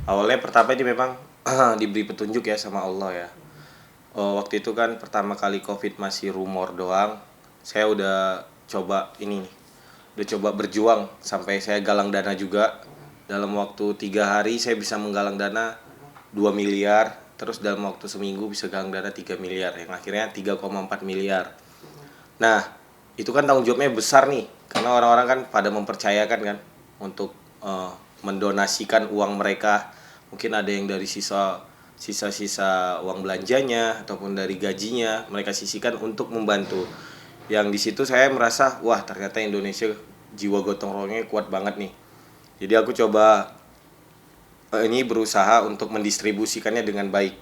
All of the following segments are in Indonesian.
Awalnya pertama ini memang diberi petunjuk ya sama Allah ya. Waktu itu kan pertama kali COVID masih rumor doang. Saya udah coba ini nih, udah coba berjuang sampai saya galang dana juga. Dalam waktu 3 hari saya bisa menggalang dana 2 miliar. Terus dalam waktu seminggu bisa galang dana 3 miliar. Yang akhirnya 3,4 miliar. Nah, itu kan tanggung jawabnya besar nih. Karena orang-orang kan pada mempercayakan kan untuk mendonasikan uang mereka. Mungkin ada yang dari sisa-sisa uang belanjanya ataupun dari gajinya mereka sisihkan untuk membantu. Yang di situ saya merasa wah ternyata Indonesia jiwa gotong royongnya kuat banget nih. Jadi aku coba ini berusaha untuk mendistribusikannya dengan baik.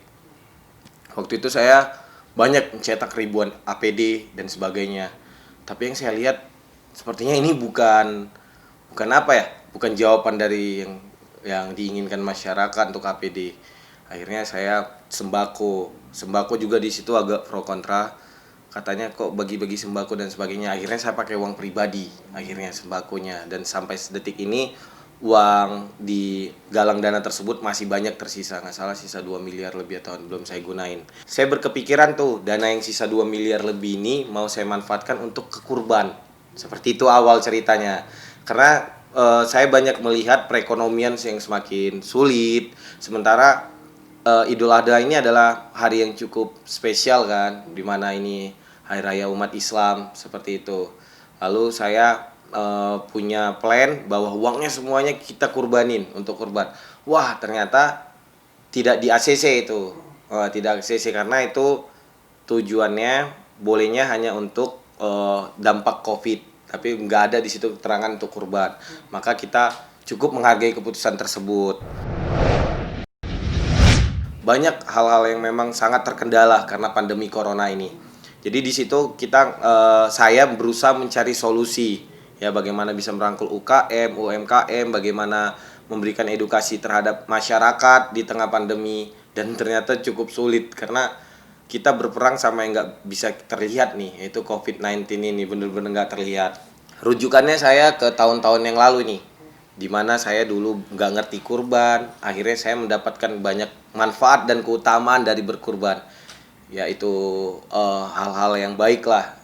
Waktu itu saya banyak mencetak ribuan APD dan sebagainya. Tapi yang saya lihat sepertinya ini bukan apa ya? Bukan jawaban dari yang diinginkan masyarakat untuk APD. Akhirnya saya sembako juga di situ agak pro kontra. Katanya kok bagi-bagi sembako dan sebagainya. Akhirnya saya pakai uang pribadi akhirnya sembakonya, dan sampai detik ini uang di galang dana tersebut masih banyak tersisa, nggak salah sisa 2 miliar lebih atau belum saya gunain. Saya berkepikiran tuh dana yang sisa 2 miliar lebih ini mau saya manfaatkan untuk kekurban. Seperti itu awal ceritanya. Karena saya banyak melihat perekonomian yang semakin sulit. Sementara Idul Adha ini adalah hari yang cukup spesial kan, dimana ini hari raya umat Islam seperti itu. Lalu saya punya plan bahwa uangnya semuanya kita kurbanin untuk kurban. Wah ternyata tidak di ACC itu, tidak ACC karena itu tujuannya bolehnya hanya untuk dampak COVID. Tapi nggak ada di situ keterangan untuk kurban. Maka kita cukup menghargai keputusan tersebut. Banyak hal-hal yang memang sangat terkendala karena pandemi corona ini. Jadi di situ saya berusaha mencari solusi. Ya bagaimana bisa merangkul UKM, UMKM, bagaimana memberikan edukasi terhadap masyarakat di tengah pandemi. Dan ternyata cukup sulit karena kita berperang sama yang nggak bisa terlihat nih, yaitu COVID-19 ini benar-benar nggak terlihat. Rujukannya saya ke tahun-tahun yang lalu nih, dimana saya dulu nggak ngerti kurban, akhirnya saya mendapatkan banyak manfaat dan keutamaan dari berkurban, yaitu hal-hal yang baik lah.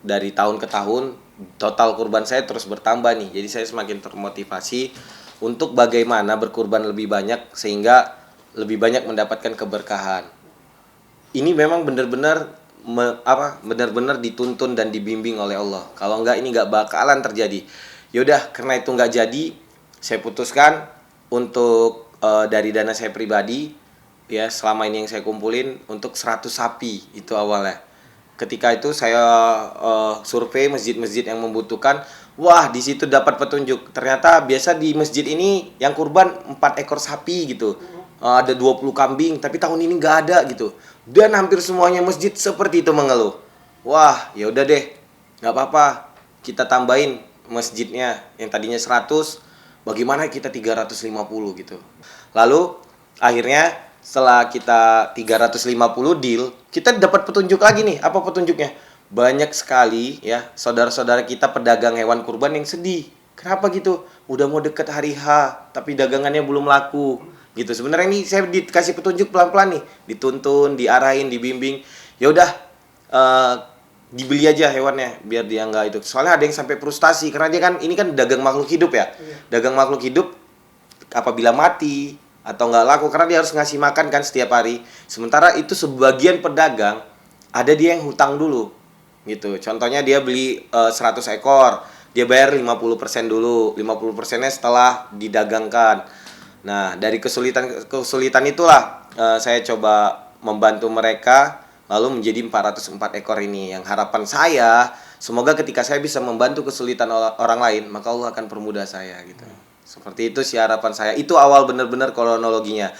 Dari tahun ke tahun, total kurban saya terus bertambah nih, jadi saya semakin termotivasi untuk bagaimana berkurban lebih banyak sehingga lebih banyak mendapatkan keberkahan. Ini memang benar-benar dituntun dan dibimbing oleh Allah. Kalau enggak ini enggak bakalan terjadi. Yaudah, karena itu enggak jadi, saya putuskan untuk dari dana saya pribadi ya selama ini yang saya kumpulin untuk 100 sapi itu awalnya. Ketika itu saya survei masjid-masjid yang membutuhkan. Wah, di situ dapat petunjuk. Ternyata biasa di masjid ini yang kurban 4 ekor sapi gitu. Ada 20 kambing, tapi tahun ini nggak ada gitu. Dan hampir semuanya masjid seperti itu mengeluh. Wah, ya udah deh, nggak apa-apa. Kita tambahin masjidnya yang tadinya 100, bagaimana kita 350 gitu. Lalu akhirnya setelah kita 350 deal, kita dapat petunjuk lagi nih. Apa petunjuknya? Banyak sekali ya saudara-saudara kita pedagang hewan kurban yang sedih. Kenapa gitu? Udah mau deket hari H, tapi dagangannya belum laku. Gitu. Sebenarnya ini saya dikasih petunjuk pelan-pelan nih, dituntun, diarahin, dibimbing. Ya udah dibeli aja hewannya biar dia nggak itu. Soalnya ada yang sampai frustasi karena dia kan ini kan dagang makhluk hidup ya. Dagang makhluk hidup apabila mati atau nggak laku karena dia harus ngasih makan kan setiap hari. Sementara itu sebagian pedagang ada dia yang hutang dulu. Gitu. Contohnya dia beli 100 ekor, dia bayar 50% dulu. 50%-nya setelah didagangkan. Nah, dari kesulitan itulah saya coba membantu mereka lalu menjadi 404 ekor ini. Yang harapan saya, semoga ketika saya bisa membantu kesulitan orang lain, maka Allah akan permudah saya gitu. Seperti itu sih harapan saya. Itu awal benar-benar kronologinya.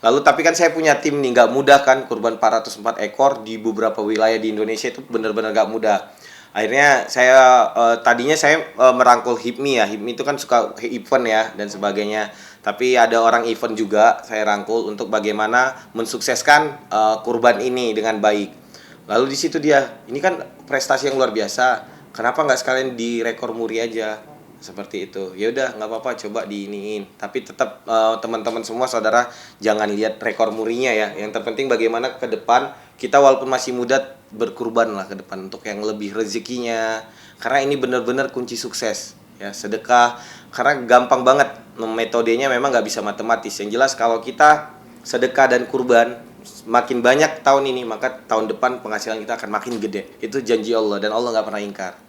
Lalu tapi kan saya punya tim nih, nggak mudah kan kurban 404 ekor di beberapa wilayah di Indonesia itu benar-benar nggak mudah. Akhirnya saya tadinya saya merangkul HIPMI ya. HIPMI itu kan suka event ya dan sebagainya. Tapi ada orang event juga saya rangkul untuk bagaimana mensukseskan kurban ini dengan baik. Lalu di situ dia, ini kan prestasi yang luar biasa. Kenapa nggak sekalian di rekor muri aja? Seperti itu. Ya udah nggak apa-apa, coba diiniin. Tapi tetap teman-teman semua saudara jangan lihat rekor murinya ya. Yang terpenting bagaimana ke depan kita walaupun masih muda berkurban lah ke depan untuk yang lebih rezekinya. Karena ini benar-benar kunci sukses ya, sedekah. Karena gampang banget metodenya, memang nggak bisa matematis. Yang jelas kalau kita sedekah dan kurban makin banyak tahun ini, maka tahun depan penghasilan kita akan makin gede. Itu janji Allah dan Allah nggak pernah ingkar.